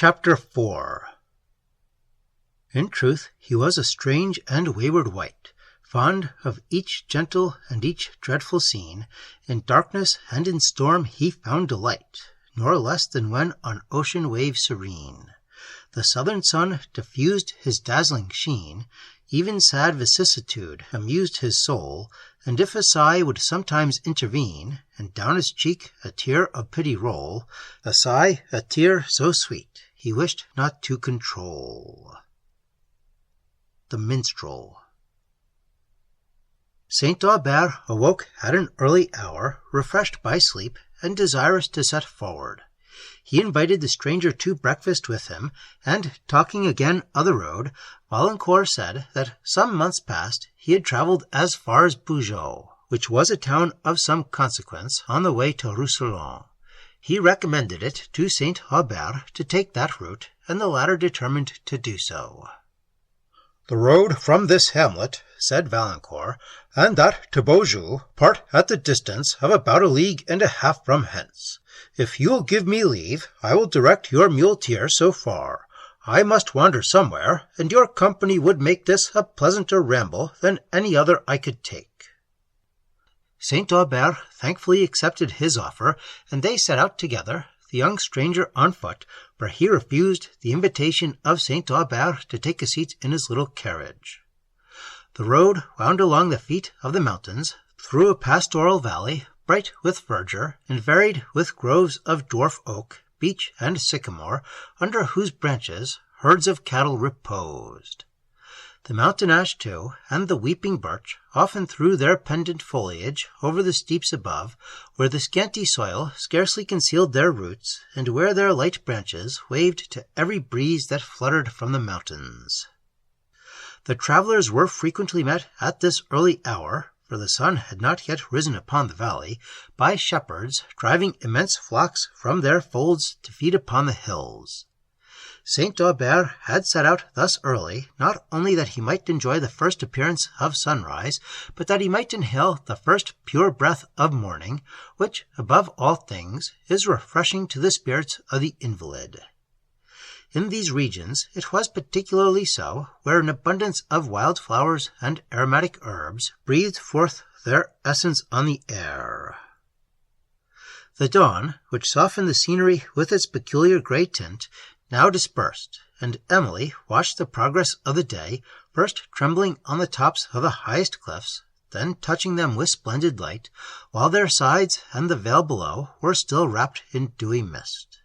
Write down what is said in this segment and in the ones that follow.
Chapter 4. In truth, he was a strange and wayward wight, fond of each gentle and each dreadful scene. In darkness and in storm he found delight, nor less than when on ocean wave serene the southern sun diffused his dazzling sheen. Even sad vicissitude amused his soul, and if a sigh would sometimes intervene, and down his cheek a tear of pity roll, a sigh, a tear so sweet, he wished not to control. The Minstrel. St. Aubert awoke at an early hour, refreshed by sleep, and desirous to set forward. He invited the stranger to breakfast with him, and, talking again of the road, Valancourt said that some months past he had travelled as far as Beaujeu, which was a town of some consequence on the way to Rousillon. He recommended it to St. Aubert to take that route, and the latter determined to do so. "The road from this hamlet," said Valancourt, "and that to Beaujeu part at the distance of about 1.5 leagues from hence. If you will give me leave, I will direct your muleteer so far. I must wander somewhere, and your company would make this a pleasanter ramble than any other I could take." St. Aubert thankfully accepted his offer, and they set out together, the young stranger on foot, for he refused the invitation of St. Aubert to take a seat in his little carriage. The road wound along the feet of the mountains, through a pastoral valley, bright with verdure, and varied with groves of dwarf oak, beech, and sycamore, under whose branches herds of cattle reposed. The mountain ash, too, and the weeping birch often threw their pendant foliage over the steeps above, where the scanty soil scarcely concealed their roots, and where their light branches waved to every breeze that fluttered from the mountains. The travellers were frequently met at this early hour, for the sun had not yet risen upon the valley, by shepherds driving immense flocks from their folds to feed upon the hills. St. Aubert had set out thus early, not only that he might enjoy the first appearance of sunrise, but that he might inhale the first pure breath of morning, which, above all things, is refreshing to the spirits of the invalid. In these regions it was particularly so, where an abundance of wild flowers and aromatic herbs breathed forth their essence on the air. The dawn, which softened the scenery with its peculiar grey tint, now dispersed, and Emily watched the progress of the day, first trembling on the tops of the highest cliffs, then touching them with splendid light, while their sides and the vale below were still wrapped in dewy mist.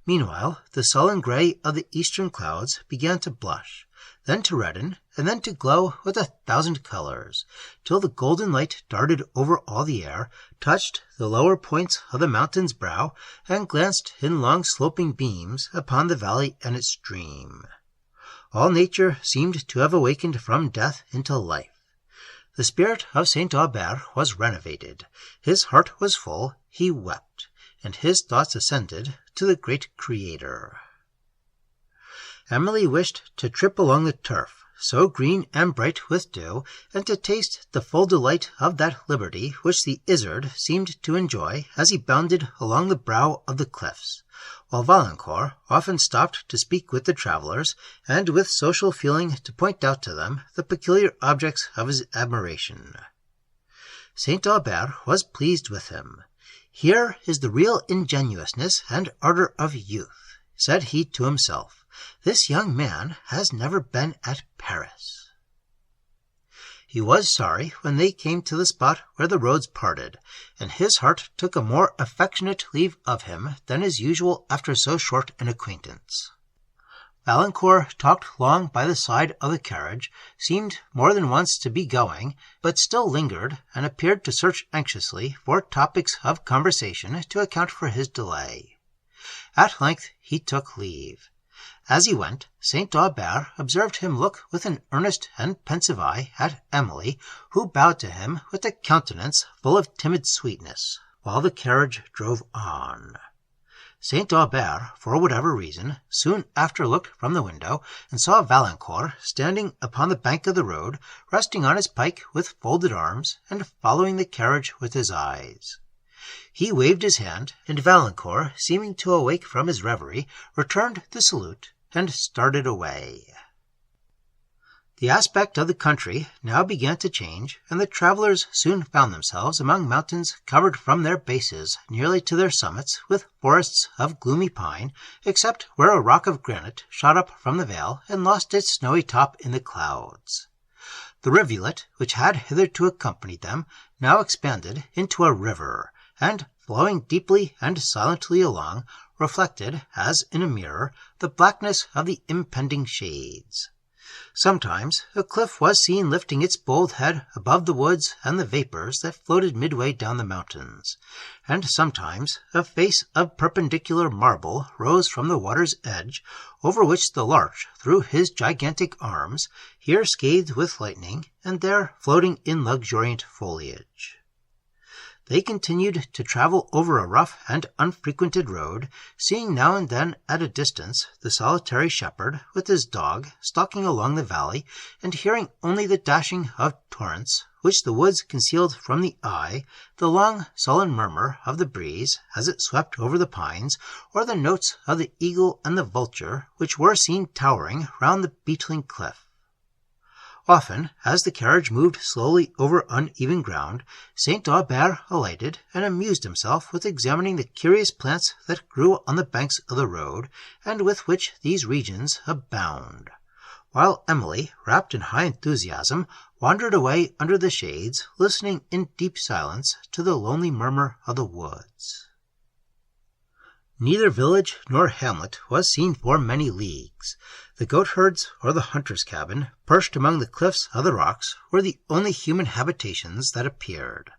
Meanwhile, the sullen grey of the eastern clouds began to blush, then to redden, and then to glow with 1,000 colours, till the golden light darted over all the air, touched the lower points of the mountain's brow, and glanced in long sloping beams upon the valley and its stream. All nature seemed to have awakened from death into life. The spirit of St. Aubert was renovated, his heart was full, he wept, and his thoughts ascended to the great Creator. Emily wished to trip along the turf, so green and bright with dew, and to taste the full delight of that liberty which the izzard seemed to enjoy as he bounded along the brow of the cliffs, while Valancourt often stopped to speak with the travellers, and with social feeling to point out to them the peculiar objects of his admiration. St. Aubert was pleased with him. "Here is the real ingenuousness and ardour of youth," said he to himself. "This young man has never been at Paris." He was sorry when they came to the spot where the roads parted, and his heart took a more affectionate leave of him than is usual after so short an acquaintance. Valancourt talked long by the side of the carriage, seemed more than once to be going, but still lingered, and appeared to search anxiously for topics of conversation to account for his delay. At length he took leave. As he went, St. Aubert observed him look with an earnest and pensive eye at Emily, who bowed to him with a countenance full of timid sweetness, while the carriage drove on. St. Aubert, for whatever reason, soon after looked from the window, and saw Valancourt standing upon the bank of the road, resting on his pike with folded arms, and following the carriage with his eyes. He waved his hand, and Valancourt, seeming to awake from his reverie, returned the salute, and started away. The aspect of the country now began to change, and the travellers soon found themselves among mountains covered from their bases nearly to their summits with forests of gloomy pine, except where a rock of granite shot up from the vale and lost its snowy top in the clouds. The rivulet, which had hitherto accompanied them, now expanded into a river, and, flowing deeply and silently along, reflected, as in a mirror, the blackness of the impending shades. Sometimes a cliff was seen lifting its bold head above the woods and the vapours that floated midway down the mountains, and sometimes a face of perpendicular marble rose from the water's edge, over which the larch threw his gigantic arms, here scathed with lightning, and there floating in luxuriant foliage. They continued to travel over a rough and unfrequented road, seeing now and then at a distance the solitary shepherd with his dog stalking along the valley, and hearing only the dashing of torrents, which the woods concealed from the eye, the long sullen murmur of the breeze as it swept over the pines, or the notes of the eagle and the vulture, which were seen towering round the beetling cliff. Often, as the carriage moved slowly over uneven ground, St. Aubert alighted and amused himself with examining the curious plants that grew on the banks of the road, and with which these regions abound, while Emily, wrapped in high enthusiasm, wandered away under the shades, listening in deep silence to the lonely murmur of the woods. Neither village nor hamlet was seen for many leagues. The goatherds or the hunter's cabin, perched among the cliffs of the rocks, were the only human habitations that appeared.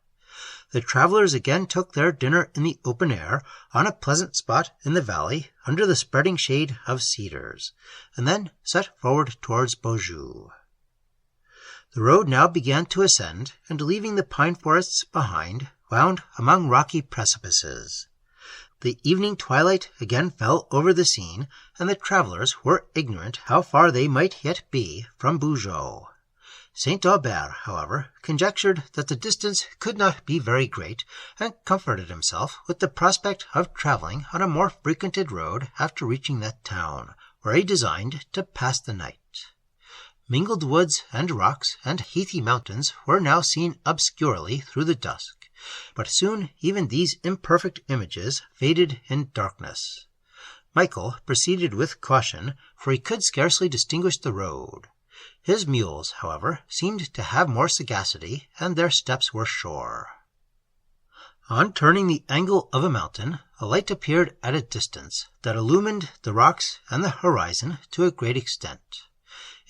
The travellers again took their dinner in the open air, on a pleasant spot in the valley, under the spreading shade of cedars, and then set forward towards Beaujeu. The road now began to ascend, and leaving the pine forests behind, wound among rocky precipices. The evening twilight again fell over the scene, and the travellers were ignorant how far they might yet be from Beaujeu. St. Aubert, however, conjectured that the distance could not be very great, and comforted himself with the prospect of travelling on a more frequented road after reaching that town, where he designed to pass the night. Mingled woods and rocks and heathy mountains were now seen obscurely through the dusk, but soon even these imperfect images faded in darkness. Michael proceeded with caution, for he could scarcely distinguish the road. His mules, however, seemed to have more sagacity, and their steps were sure. On turning the angle of a mountain, a light appeared at a distance that illumined the rocks and the horizon to a great extent.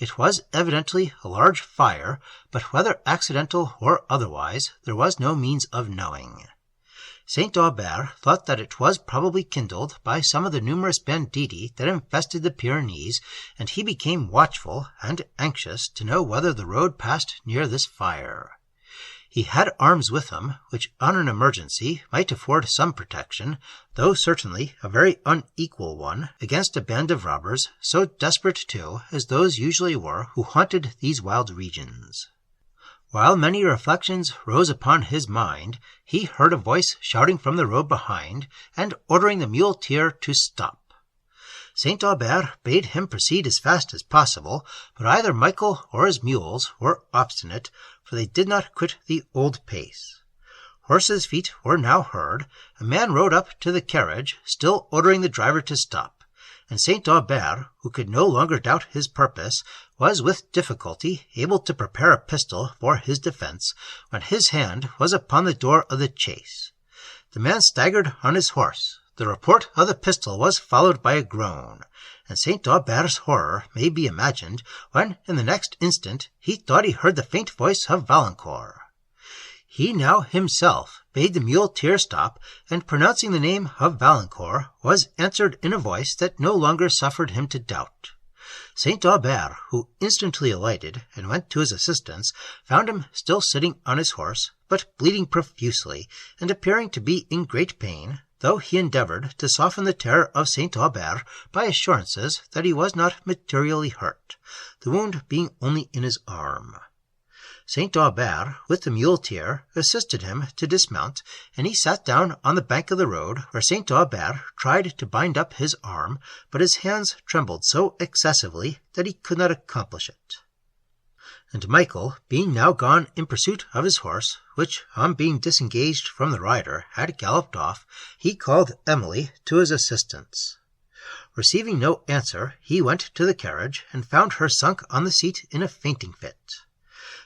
It was evidently a large fire, but whether accidental or otherwise, there was no means of knowing. St. Aubert thought that it was probably kindled by some of the numerous banditti that infested the Pyrenees, and he became watchful and anxious to know whether the road passed near this fire. He had arms with him, which on an emergency might afford some protection, though certainly a very unequal one, against a band of robbers, so desperate too as those usually were who haunted these wild regions. While many reflections rose upon his mind, he heard a voice shouting from the road behind, and ordering the muleteer to stop. St. Aubert bade him proceed as fast as possible, but either Michael or his mules were obstinate, for they did not quit the old pace. Horses' feet were now heard, a man rode up to the carriage, still ordering the driver to stop, and St. Aubert, who could no longer doubt his purpose, was with difficulty able to prepare a pistol for his defence, when his hand was upon the door of the chaise. The man staggered on his horse. The report of the pistol was followed by a groan, and St. Aubert's horror may be imagined when, in the next instant, he thought he heard the faint voice of Valancourt. He now himself bade the muleteer stop, and pronouncing the name of Valancourt, was answered in a voice that no longer suffered him to doubt. St. Aubert, who instantly alighted and went to his assistance, found him still sitting on his horse, but bleeding profusely, and appearing to be in great pain, though he endeavoured to soften the terror of St. Aubert by assurances that he was not materially hurt, the wound being only in his arm. St. Aubert, with the muleteer, assisted him to dismount, and he sat down on the bank of the road, where St. Aubert tried to bind up his arm, but his hands trembled so excessively that he could not accomplish it. And Michael, being now gone in pursuit of his horse, which, on being disengaged from the rider, had galloped off, he called Emily to his assistance. Receiving no answer, he went to the carriage, and found her sunk on the seat in a fainting fit.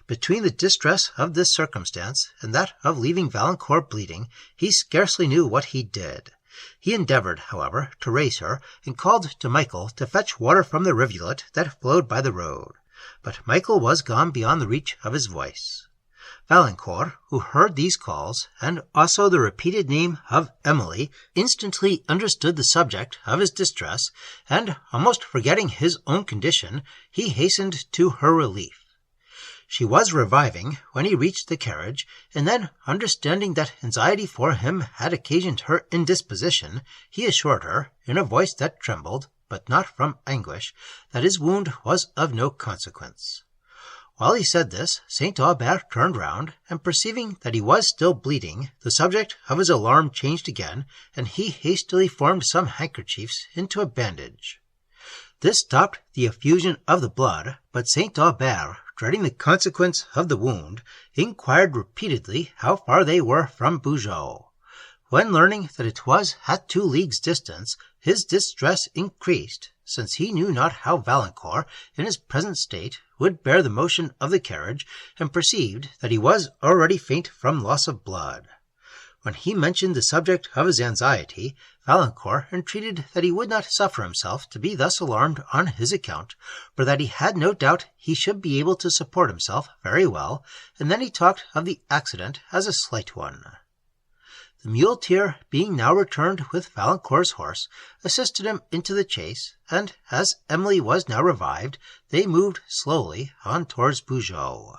Between the distress of this circumstance and that of leaving Valancourt bleeding, he scarcely knew what he did. He endeavoured, however, to raise her, and called to Michael to fetch water from the rivulet that flowed by the road. But Michael was gone beyond the reach of his voice. Valancourt, who heard these calls, and also the repeated name of Emily, instantly understood the subject of his distress, and, almost forgetting his own condition, he hastened to her relief. She was reviving when he reached the carriage, and then, understanding that anxiety for him had occasioned her indisposition, he assured her, in a voice that trembled, but not from anguish, that his wound was of no consequence. While he said this, St. Aubert turned round, and perceiving that he was still bleeding, the subject of his alarm changed again, and he hastily formed some handkerchiefs into a bandage. This stopped the effusion of the blood, but St. Aubert, dreading the consequence of the wound, inquired repeatedly how far they were from Beaujeu. When learning that it was at 2 leagues' distance, his distress increased, since he knew not how Valancourt, in his present state, would bear the motion of the carriage, and perceived that he was already faint from loss of blood. When he mentioned the subject of his anxiety, Valancourt entreated that he would not suffer himself to be thus alarmed on his account, for that he had no doubt he should be able to support himself very well, and then he talked of the accident as a slight one. The muleteer, being now returned with Valancourt's horse, assisted him into the chaise, and, as Emily was now revived, they moved slowly on towards Beaujeu.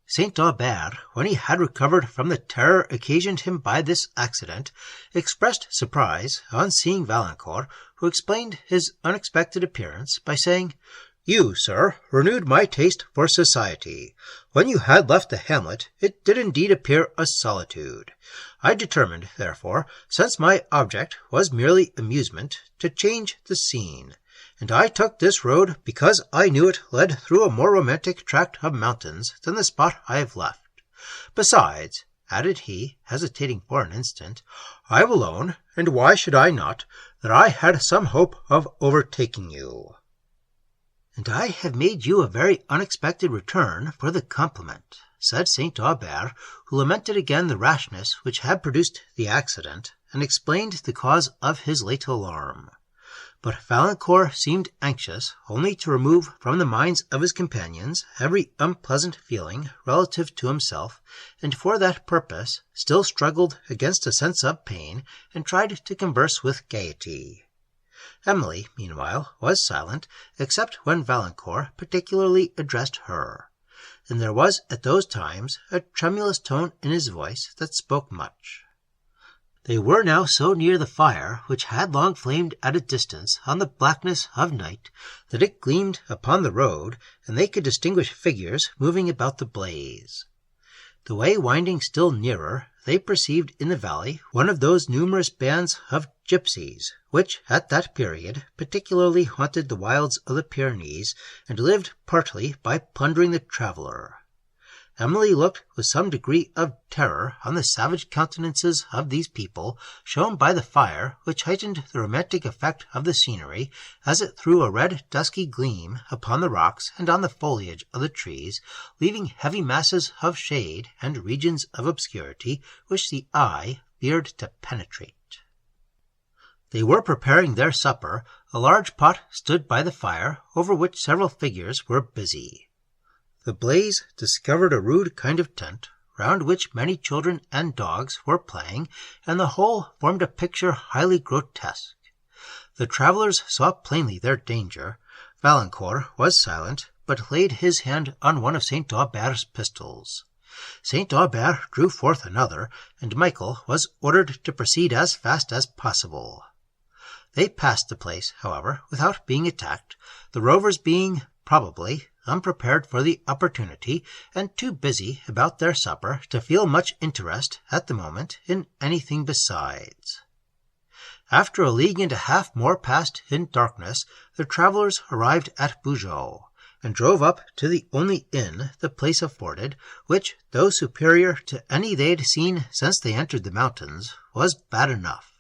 St. Aubert, when he had recovered from the terror occasioned him by this accident, expressed surprise on seeing Valancourt, who explained his unexpected appearance by saying, "You, sir, renewed my taste for society. When you had left the hamlet, it did indeed appear a solitude. I determined, therefore, since my object was merely amusement, to change the scene, and I took this road because I knew it led through a more romantic tract of mountains than the spot I have left. Besides," added he, hesitating for an instant, "I will own, and why should I not, that I had some hope of overtaking you." "And I have made you a very unexpected return for the compliment," said St. Aubert, who lamented again the rashness which had produced the accident, and explained the cause of his late alarm. But Valancourt seemed anxious only to remove from the minds of his companions every unpleasant feeling relative to himself, and for that purpose still struggled against a sense of pain, and tried to converse with gaiety. Emily, meanwhile, was silent, except when Valancourt particularly addressed her, and there was at those times a tremulous tone in his voice that spoke much. They were now so near the fire, which had long flamed at a distance on the blackness of night, that it gleamed upon the road, and they could distinguish figures moving about the blaze. The way winding still nearer, they perceived in the valley one of those numerous bands of gypsies, which, at that period, particularly haunted the wilds of the Pyrenees, and lived partly by plundering the traveller. Emily looked with some degree of terror on the savage countenances of these people, shown by the fire, which heightened the romantic effect of the scenery, as it threw a red dusky gleam upon the rocks and on the foliage of the trees, leaving heavy masses of shade and regions of obscurity which the eye feared to penetrate. They were preparing their supper. A large pot stood by the fire, over which several figures were busy. The blaze discovered a rude kind of tent, round which many children and dogs were playing, and the whole formed a picture highly grotesque. The travellers saw plainly their danger. Valancourt was silent, but laid his hand on one of St. Aubert's pistols. St. Aubert drew forth another, and Michael was ordered to proceed as fast as possible. They passed the place, however, without being attacked, the rovers being probably unprepared for the opportunity, and too busy about their supper to feel much interest at the moment in anything besides. After a league and a half more passed in darkness, the travellers arrived at Beaujeu, and drove up to the only inn the place afforded, which, though superior to any they had seen since they entered the mountains, was bad enough.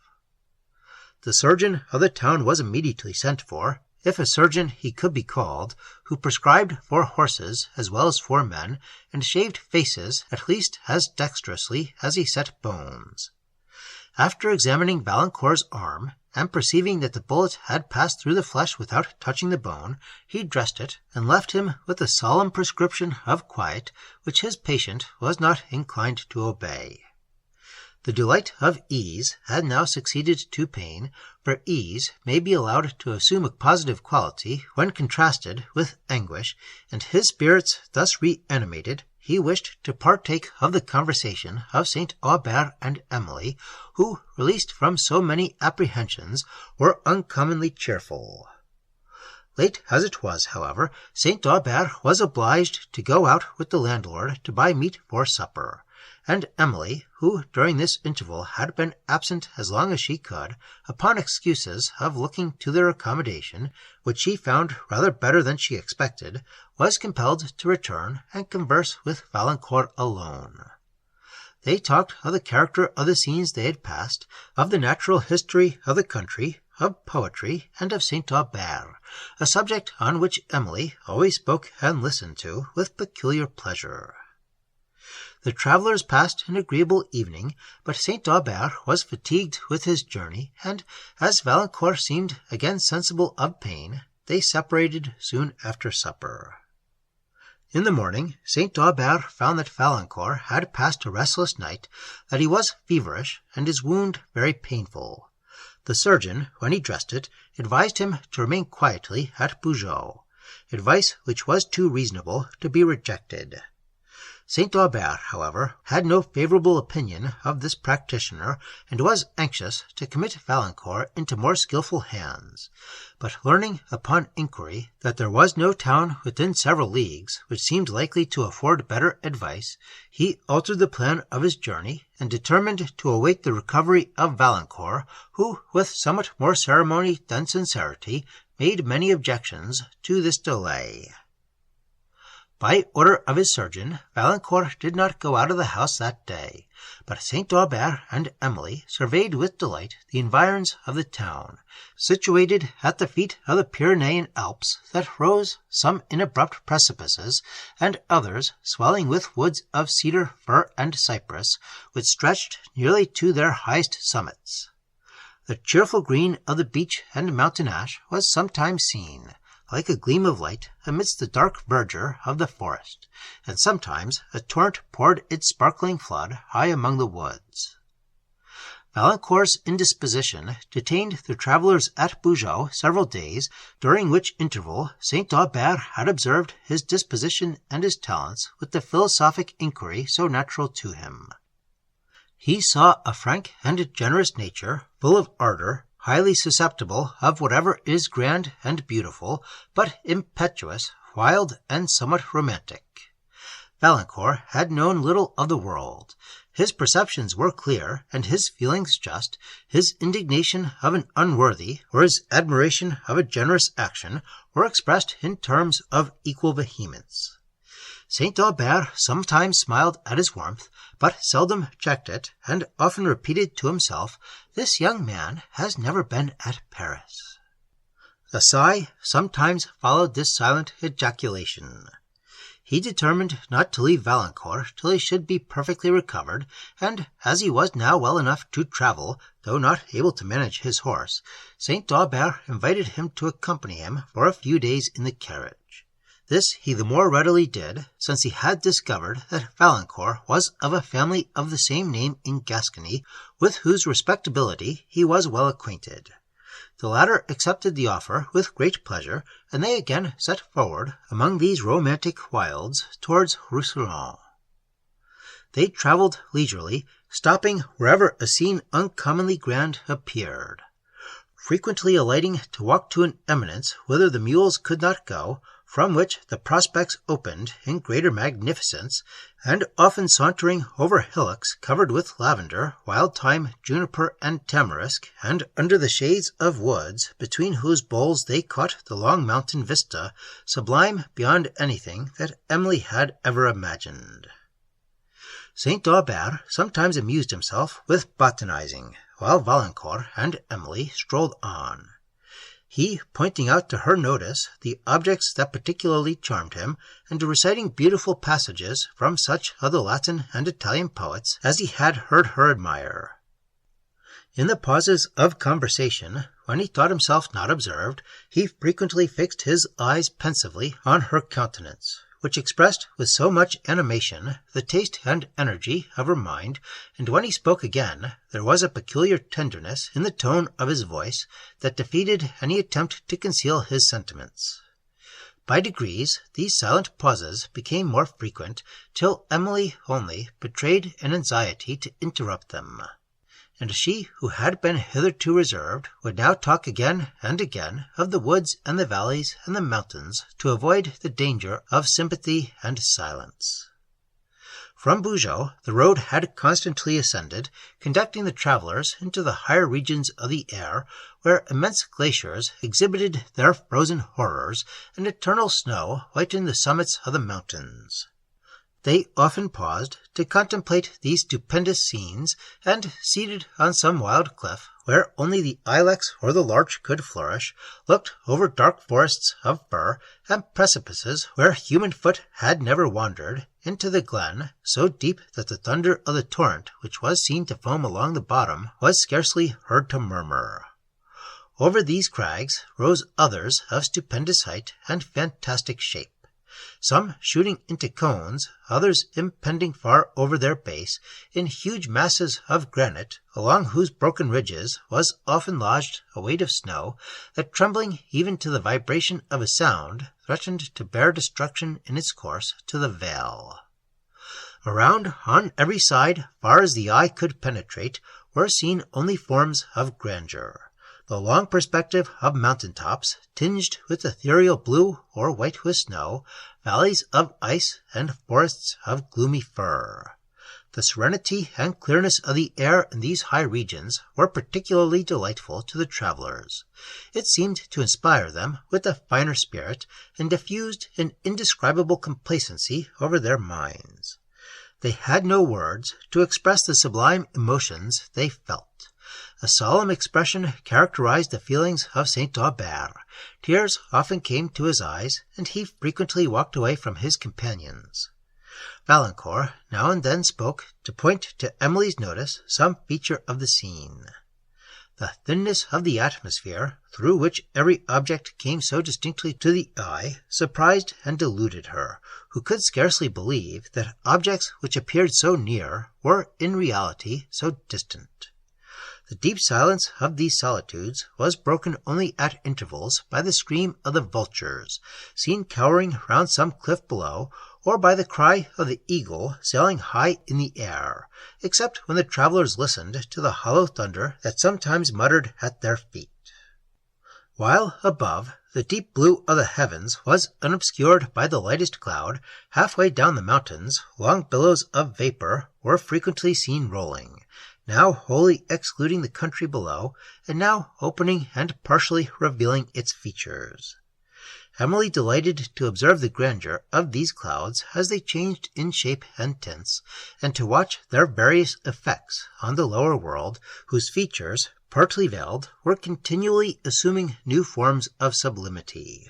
The surgeon of the town was immediately sent for, if a surgeon he could be called, who prescribed for horses as well as for men, and shaved faces at least as dexterously as he set bones. After examining Valancourt's arm, and perceiving that the bullet had passed through the flesh without touching the bone, he dressed it, and left him with a solemn prescription of quiet, which his patient was not inclined to obey. The delight of ease had now succeeded to pain, for ease may be allowed to assume a positive quality when contrasted with anguish, and his spirits thus reanimated, he wished to partake of the conversation of St. Aubert and Emily, who, released from so many apprehensions, were uncommonly cheerful. Late as it was, however, St. Aubert was obliged to go out with the landlord to buy meat for supper, and Emily, who during this interval had been absent as long as she could, upon excuses of looking to their accommodation, which she found rather better than she expected, was compelled to return and converse with Valancourt alone. They talked of the character of the scenes they had passed, of the natural history of the country, of poetry, and of St. Aubert, a subject on which Emily always spoke and listened to with peculiar pleasure. The travellers passed an agreeable evening, but St. Aubert was fatigued with his journey, and, as Valancourt seemed again sensible of pain, they separated soon after supper. In the morning, St. Aubert found that Valancourt had passed a restless night, that he was feverish, and his wound very painful. The surgeon, when he dressed it, advised him to remain quietly at Beaujeu, advice which was too reasonable to be rejected. St. Aubert, however, had no favourable opinion of this practitioner, and was anxious to commit Valancourt into more skilful hands, but learning upon inquiry that there was no town within several leagues which seemed likely to afford better advice, he altered the plan of his journey, and determined to await the recovery of Valancourt, who, with somewhat more ceremony than sincerity, made many objections to this delay. By order of his surgeon, Valancourt did not go out of the house that day, but St. Aubert and Emily surveyed with delight the environs of the town, situated at the feet of the Pyrenean Alps that rose some in abrupt precipices, and others swelling with woods of cedar, fir, and cypress, which stretched nearly to their highest summits. The cheerful green of the beech and mountain ash was sometimes seen, like a gleam of light amidst the dark verdure of the forest, and sometimes a torrent poured its sparkling flood high among the woods. Valancourt's indisposition detained the travellers at Beaujeu several days, during which interval St. Aubert had observed his disposition and his talents with the philosophic inquiry so natural to him. He saw a frank and generous nature, full of ardour, highly susceptible of whatever is grand and beautiful, but impetuous, wild, and somewhat romantic. Valancourt had known little of the world. His perceptions were clear, and his feelings just. His indignation of an unworthy, or his admiration of a generous action, were expressed in terms of equal vehemence. St. Aubert sometimes smiled at his warmth, but seldom checked it, and often repeated to himself, "This young man has never been at Paris." A sigh sometimes followed this silent ejaculation. He determined not to leave Valancourt till he should be perfectly recovered, and, as he was now well enough to travel, though not able to manage his horse, St. Aubert invited him to accompany him for a few days in the carriage. This he the more readily did, since he had discovered that Valancourt was of a family of the same name in Gascony, with whose respectability he was well acquainted. The latter accepted the offer with great pleasure, and they again set forward among these romantic wilds towards Rousillon. They travelled leisurely, stopping wherever a scene uncommonly grand appeared, frequently alighting to walk to an eminence whither the mules could not go, from which the prospects opened in greater magnificence, and often sauntering over hillocks covered with lavender, wild thyme, juniper, and tamarisk, and under the shades of woods, between whose boles they caught the long mountain vista, sublime beyond anything that Emily had ever imagined. St. Aubert sometimes amused himself with botanizing, while Valancourt and Emily strolled on. He pointing out to her notice the objects that particularly charmed him, and reciting beautiful passages from such of the Latin and Italian poets as he had heard her admire. In the pauses of conversation, when he thought himself not observed, he frequently fixed his eyes pensively on her countenance, which expressed with so much animation the taste and energy of her mind, and when he spoke again, there was a peculiar tenderness in the tone of his voice that defeated any attempt to conceal his sentiments. By degrees, these silent pauses became more frequent, till Emily only betrayed an anxiety to interrupt them, and she, who had been hitherto reserved, would now talk again and again of the woods and the valleys and the mountains, to avoid the danger of sympathy and silence. From Beaujeu the road had constantly ascended, conducting the travellers into the higher regions of the air, where immense glaciers exhibited their frozen horrors, and eternal snow whitened the summits of the mountains. They often paused to contemplate these stupendous scenes, and, seated on some wild cliff, where only the ilex or the larch could flourish, looked over dark forests of fir, and precipices where human foot had never wandered, into the glen, so deep that the thunder of the torrent which was seen to foam along the bottom was scarcely heard to murmur. Over these crags rose others of stupendous height and fantastic shape, some shooting into cones, others impending far over their base, in huge masses of granite, along whose broken ridges was often lodged a weight of snow, that, trembling even to the vibration of a sound, threatened to bear destruction in its course to the vale. Around, on every side, far as the eye could penetrate, were seen only forms of grandeur. The long perspective of mountain tops, tinged with ethereal blue or white with snow, valleys of ice, and forests of gloomy fir. The serenity and clearness of the air in these high regions were particularly delightful to the travellers. It seemed to inspire them with a finer spirit, and diffused an indescribable complacency over their minds. They had no words to express the sublime emotions they felt. A solemn expression characterized the feelings of St. Aubert. Tears often came to his eyes, and he frequently walked away from his companions. Valancourt now and then spoke to point to Emily's notice some feature of the scene. The thinness of the atmosphere, through which every object came so distinctly to the eye, surprised and deluded her, who could scarcely believe that objects which appeared so near were in reality so distant. The deep silence of these solitudes was broken only at intervals by the scream of the vultures, seen cowering round some cliff below, or by the cry of the eagle sailing high in the air, except when the travellers listened to the hollow thunder that sometimes muttered at their feet. While above, the deep blue of the heavens was unobscured by the lightest cloud, halfway down the mountains long billows of vapour were frequently seen rolling, now wholly excluding the country below, and now opening and partially revealing its features. Emily delighted to observe the grandeur of these clouds as they changed in shape and tints, and to watch their various effects on the lower world, whose features, partly veiled, were continually assuming new forms of sublimity.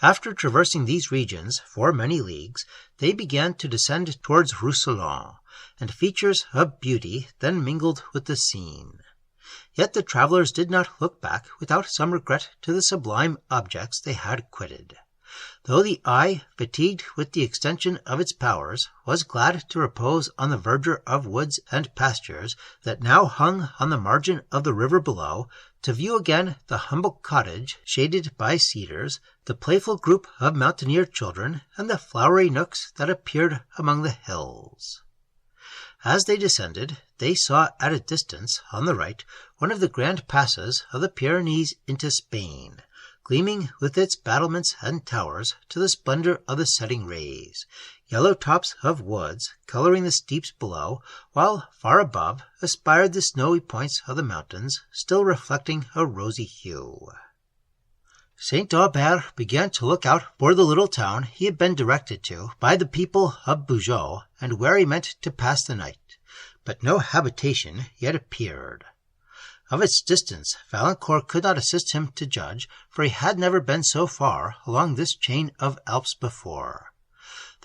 After traversing these regions for many leagues, they began to descend towards Rousillon, and features of beauty then mingled with the scene. Yet the travellers did not look back without some regret to the sublime objects they had quitted. Though the eye, fatigued with the extension of its powers, was glad to repose on the verdure of woods and pastures that now hung on the margin of the river below, to view again the humble cottage shaded by cedars, the playful group of mountaineer children, and the flowery nooks that appeared among the hills. As they descended, they saw at a distance, on the right, one of the grand passes of the Pyrenees into Spain, gleaming with its battlements and towers to the splendor of the setting rays, yellow tops of woods coloring the steeps below, while far above aspired the snowy points of the mountains, still reflecting a rosy hue. St. Aubert began to look out for the little town he had been directed to by the people of Beaujeu, and where he meant to pass the night, but no habitation yet appeared. Of its distance Valancourt could not assist him to judge, for he had never been so far along this chain of Alps before.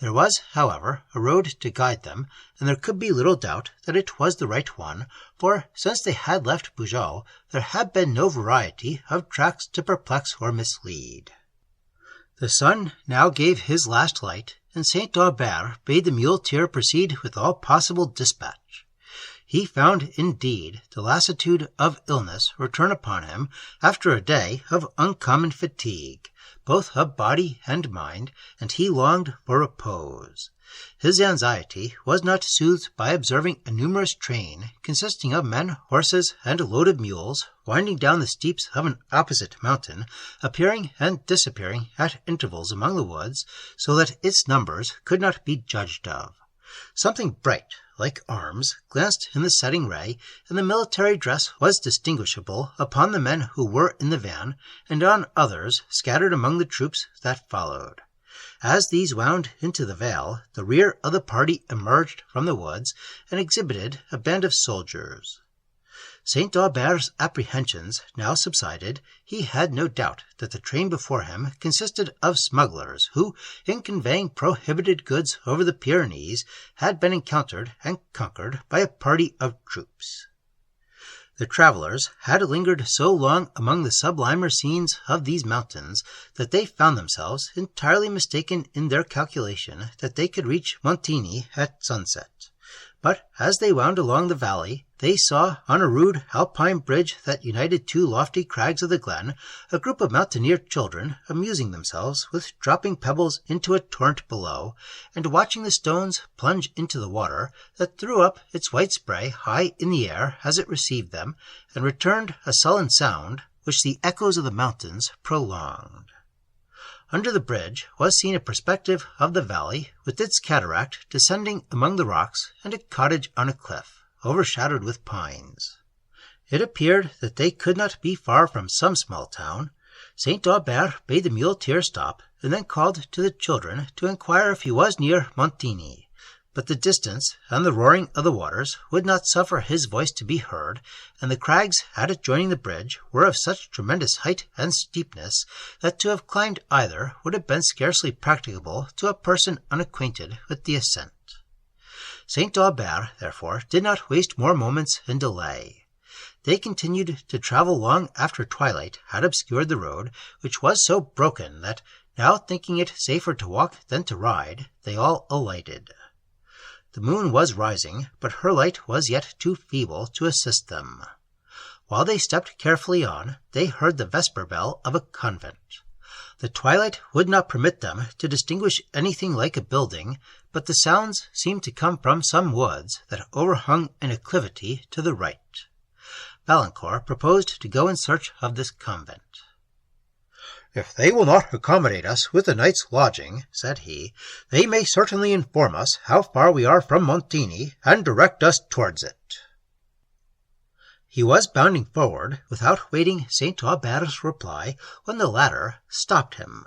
There was, however, a road to guide them, and there could be little doubt that it was the right one, for since they had left Beaujeu there had been no variety of tracks to perplex or mislead. The sun now gave his last light, and St. Aubert bade the muleteer proceed with all possible dispatch. He found, indeed, the lassitude of illness return upon him after a day of uncommon fatigue, both of body and mind, and he longed for repose. His anxiety was not soothed by observing a numerous train, consisting of men, horses, and loaded mules, winding down the steeps of an opposite mountain, appearing and disappearing at intervals among the woods, so that its numbers could not be judged of. Something bright, like arms, glanced in the setting ray, and the military dress was distinguishable upon the men who were in the van, and on others scattered among the troops that followed. As these wound into the vale, the rear of the party emerged from the woods, and exhibited a band of soldiers. St. Aubert's apprehensions now subsided. He had no doubt that the train before him consisted of smugglers who, in conveying prohibited goods over the Pyrenees, had been encountered and conquered by a party of troops. The travellers had lingered so long among the sublimer scenes of these mountains that they found themselves entirely mistaken in their calculation that they could reach Montigny at sunset. But as they wound along the valley, they saw on a rude alpine bridge that united two lofty crags of the glen a group of mountaineer children amusing themselves with dropping pebbles into a torrent below, and watching the stones plunge into the water that threw up its white spray high in the air as it received them, and returned a sullen sound which the echoes of the mountains prolonged. Under the bridge was seen a perspective of the valley, with its cataract descending among the rocks, and a cottage on a cliff, overshadowed with pines. It appeared that they could not be far from some small town. St. Aubert bade the muleteer stop, and then called to the children to inquire if he was near Montigny. But the distance and the roaring of the waters would not suffer his voice to be heard, and the crags adjoining the bridge were of such tremendous height and steepness that to have climbed either would have been scarcely practicable to a person unacquainted with the ascent. St. Aubert, therefore, did not waste more moments in delay. They continued to travel long after twilight had obscured the road, which was so broken that, now thinking it safer to walk than to ride, they all alighted. The moon was rising, but her light was yet too feeble to assist them. While they stepped carefully on, they heard the vesper bell of a convent. The twilight would not permit them to distinguish anything like a building, but the sounds seemed to come from some woods that overhung an acclivity to the right. Valancourt proposed to go in search of this convent. "If they will not accommodate us with a night's lodging," said he, "they may certainly inform us how far we are from Montigny, and direct us towards it." He was bounding forward, without waiting St. Aubert's reply, when the latter stopped him.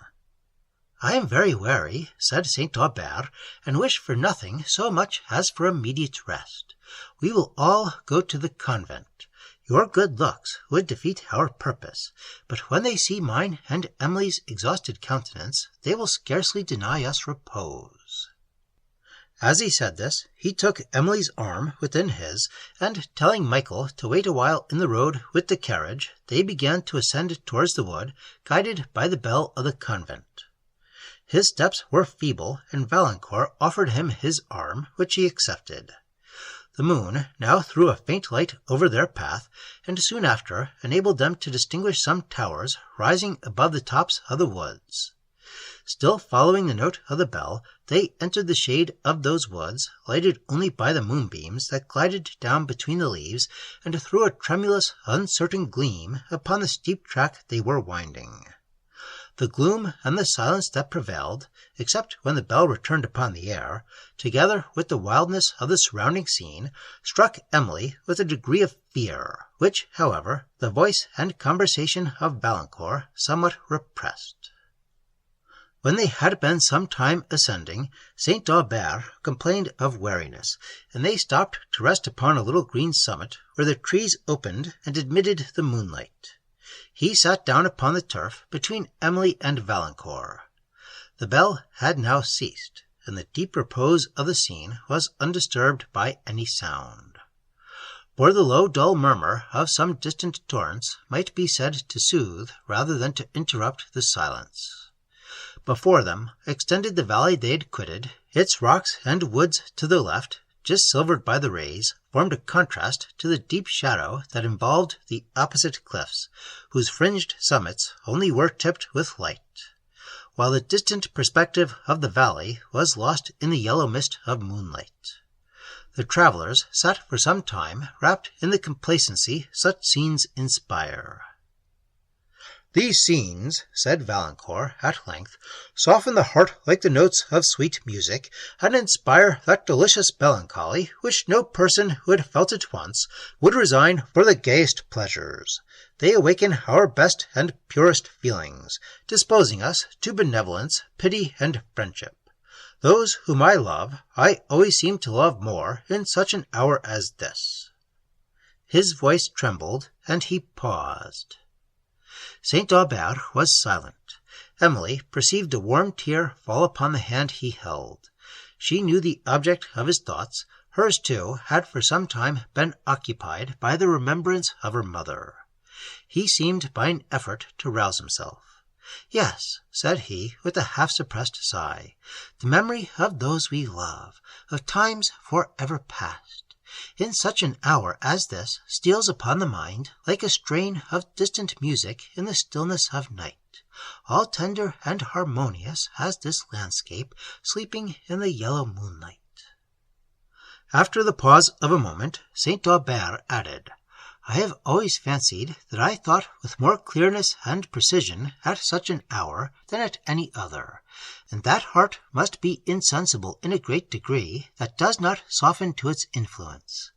"I am very weary," said St. Aubert, "and wish for nothing so much as for immediate rest. We will all go to the convent. Your good looks would defeat our purpose, but when they see mine and Emily's exhausted countenance, they will scarcely deny us repose." As he said this, he took Emily's arm within his, and telling Michael to wait a while in the road with the carriage, they began to ascend towards the wood, guided by the bell of the convent. His steps were feeble, and Valancourt offered him his arm, which he accepted. The moon now threw a faint light over their path, and soon after enabled them to distinguish some towers rising above the tops of the woods. Still following the note of the bell, they entered the shade of those woods, lighted only by the moonbeams that glided down between the leaves, and threw a tremulous, uncertain gleam upon the steep track they were winding. The gloom and the silence that prevailed, except when the bell returned upon the air, together with the wildness of the surrounding scene, struck Emily with a degree of fear, which, however, the voice and conversation of Valancourt somewhat repressed. When they had been some time ascending, St. Aubert complained of weariness, and they stopped to rest upon a little green summit, where the trees opened and admitted the moonlight. He sat down upon the turf between Emily and Valancourt. The bell had now ceased, and the deep repose of the scene was undisturbed by any sound. For the low dull murmur of some distant torrents might be said to soothe rather than to interrupt the silence. Before them extended the valley they had quitted. Its rocks and woods to the left, just silvered by the rays, formed a contrast to the deep shadow that involved the opposite cliffs, whose fringed summits only were tipped with light, while the distant perspective of the valley was lost in the yellow mist of moonlight. The travellers sat for some time wrapped in the complacency such scenes inspire. "These scenes," said Valancourt at length, "soften the heart like the notes of sweet music, and inspire that delicious melancholy which no person who had felt it once would resign for the gayest pleasures. They awaken our best and purest feelings, disposing us to benevolence, pity, and friendship. Those whom I love, I always seem to love more in such an hour as this." His voice trembled, and he paused. St. Aubert was silent. Emily perceived a warm tear fall upon the hand he held. She knew the object of his thoughts. Hers, too, had for some time been occupied by the remembrance of her mother. He seemed by an effort to rouse himself. "Yes," said he, with a half-suppressed sigh, "the memory of those we love, of times for ever past, in such an hour as this, steals upon the mind like a strain of distant music in the stillness of night, all tender and harmonious as this landscape sleeping in the yellow moonlight." After the pause of a moment, St. Aubert added, "I have always fancied that I thought with more clearness and precision at such an hour than at any other, and that heart must be insensible in a great degree that does not soften to its influence.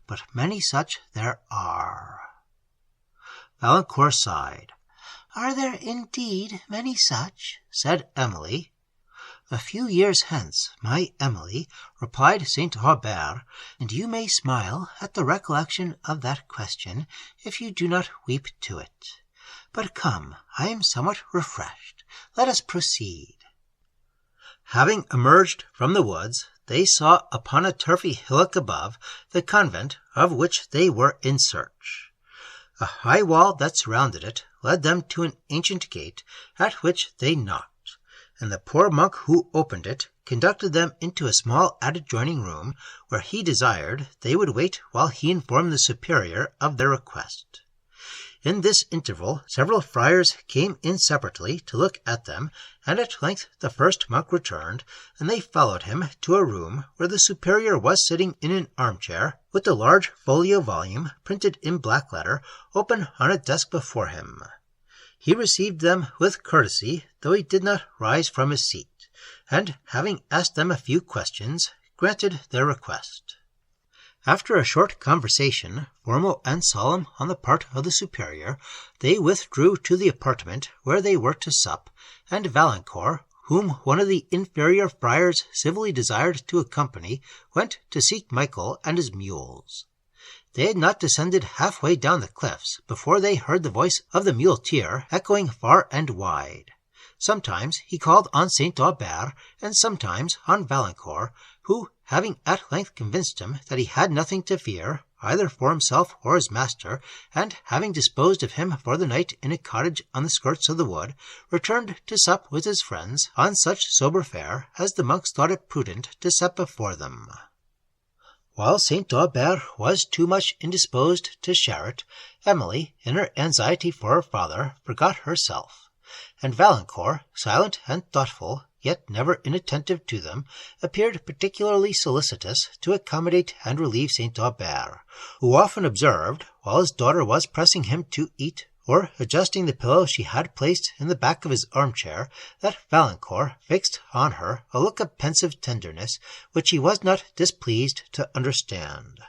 But many such there are." Valancourt sighed. "Are there indeed many such?" said Emily. "A few years hence, my Emily," replied St. Aubert, "and you may smile at the recollection of that question, if you do not weep to it. But come, I am somewhat refreshed. Let us proceed." Having emerged from the woods, they saw upon a turfy hillock above the convent of which they were in search. A high wall that surrounded it led them to an ancient gate, at which they knocked, and the poor monk who opened it conducted them into a small adjoining room, where he desired they would wait while he informed the superior of their request. In this interval several friars came in separately to look at them, and at length the first monk returned, and they followed him to a room where the superior was sitting in an armchair, with a large folio volume, printed in black letter, open on a desk before him. He received them with courtesy, though he did not rise from his seat, and, having asked them a few questions, granted their request. After a short conversation, formal and solemn on the part of the superior, they withdrew to the apartment where they were to sup, and Valancourt, whom one of the inferior friars civilly desired to accompany, went to seek Michael and his mules. They had not descended half-way down the cliffs before they heard the voice of the muleteer echoing far and wide. Sometimes he called on St. Aubert, and sometimes on Valancourt, who, having at length convinced him that he had nothing to fear, either for himself or his master, and having disposed of him for the night in a cottage on the skirts of the wood, returned to sup with his friends on such sober fare as the monks thought it prudent to set before them. While St. Aubert was too much indisposed to share it, Emily, in her anxiety for her father, forgot herself, and Valancourt, silent and thoughtful, yet never inattentive to them, appeared particularly solicitous to accommodate and relieve St. Aubert, who often observed, while his daughter was pressing him to eat, or adjusting the pillow she had placed in the back of his armchair, that Valancourt fixed on her a look of pensive tenderness which he was not displeased to understand.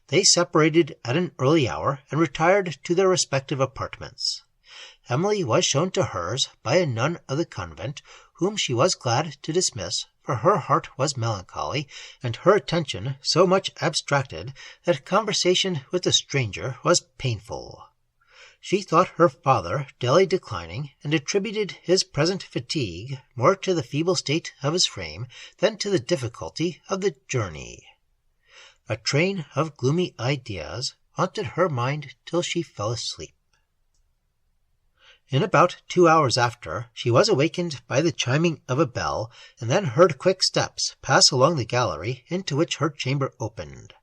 They separated at an early hour and retired to their respective apartments. Emily was shown to hers by a nun of the convent, whom she was glad to dismiss, for her heart was melancholy, and her attention so much abstracted that conversation with the stranger was painful. She thought her father daily declining, and attributed his present fatigue more to the feeble state of his frame than to the difficulty of the journey. A train of gloomy ideas haunted her mind till she fell asleep. In about 2 hours after, she was awakened by the chiming of a bell, and then heard quick steps pass along the gallery into which her chamber opened.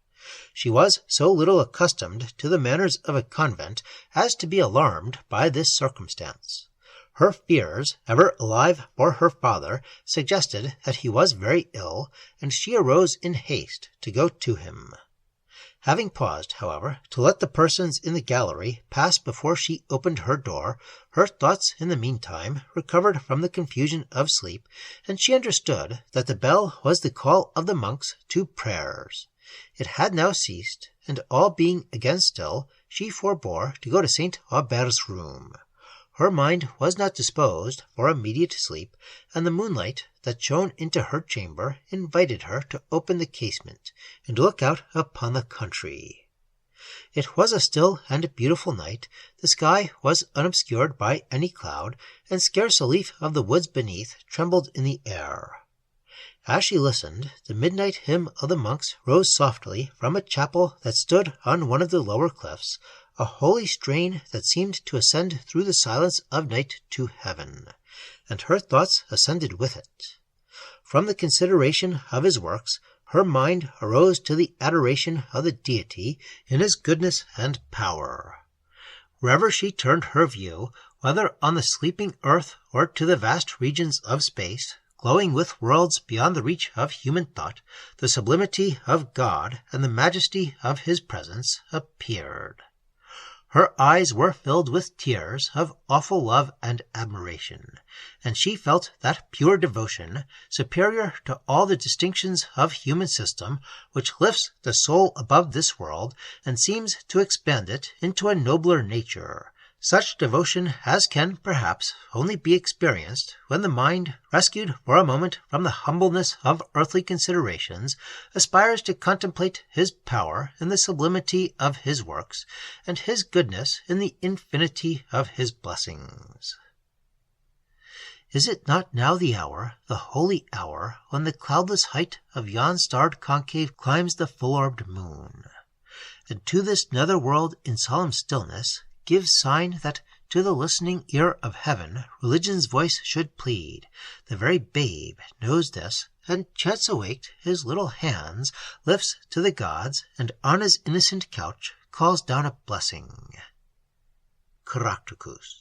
She was so little accustomed to the manners of a convent as to be alarmed by this circumstance. Her fears, ever alive for her father, suggested that he was very ill, and she arose in haste to go to him. Having paused, however, to let the persons in the gallery pass before she opened her door, her thoughts in the meantime recovered from the confusion of sleep, and she understood that the bell was the call of the monks to prayers. It had now ceased, and all being again still, she forbore to go to St. Aubert's room. Her mind was not disposed for immediate sleep, and the moonlight that shone into her chamber invited her to open the casement and look out upon the country. It was a still and beautiful night. The sky was unobscured by any cloud, and scarce a leaf of the woods beneath trembled in the air. As she listened, the midnight hymn of the monks rose softly from a chapel that stood on one of the lower cliffs, a holy strain that seemed to ascend through the silence of night to heaven, and her thoughts ascended with it. From the consideration of his works, her mind arose to the adoration of the Deity in his goodness and power. Wherever she turned her view, whether on the sleeping earth or to the vast regions of space, glowing with worlds beyond the reach of human thought, the sublimity of God and the majesty of his presence appeared. Her eyes were filled with tears of awful love and admiration, and she felt that pure devotion, superior to all the distinctions of human system, which lifts the soul above this world and seems to expand it into a nobler nature, such devotion as can, perhaps, only be experienced when the mind, rescued for a moment from the humbleness of earthly considerations, aspires to contemplate his power in the sublimity of his works, and his goodness in the infinity of his blessings. Is it not now the hour, the holy hour, when the cloudless height of yon starred concave climbs the full-orbed moon, and to this nether world in solemn stillness gives sign that to the listening ear of heaven religion's voice should plead? The very babe knows this, and chance awaked his little hands lifts to the gods, and on his innocent couch calls down a blessing. Caractacus.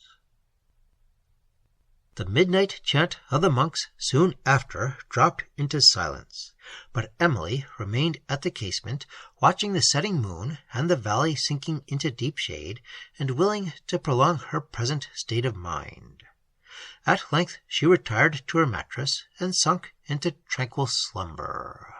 The midnight chant of the monks soon after dropped into silence, but Emily remained at the casement, watching the setting moon and the valley sinking into deep shade, and willing to prolong her present state of mind. At length she retired to her mattress and sunk into tranquil slumber.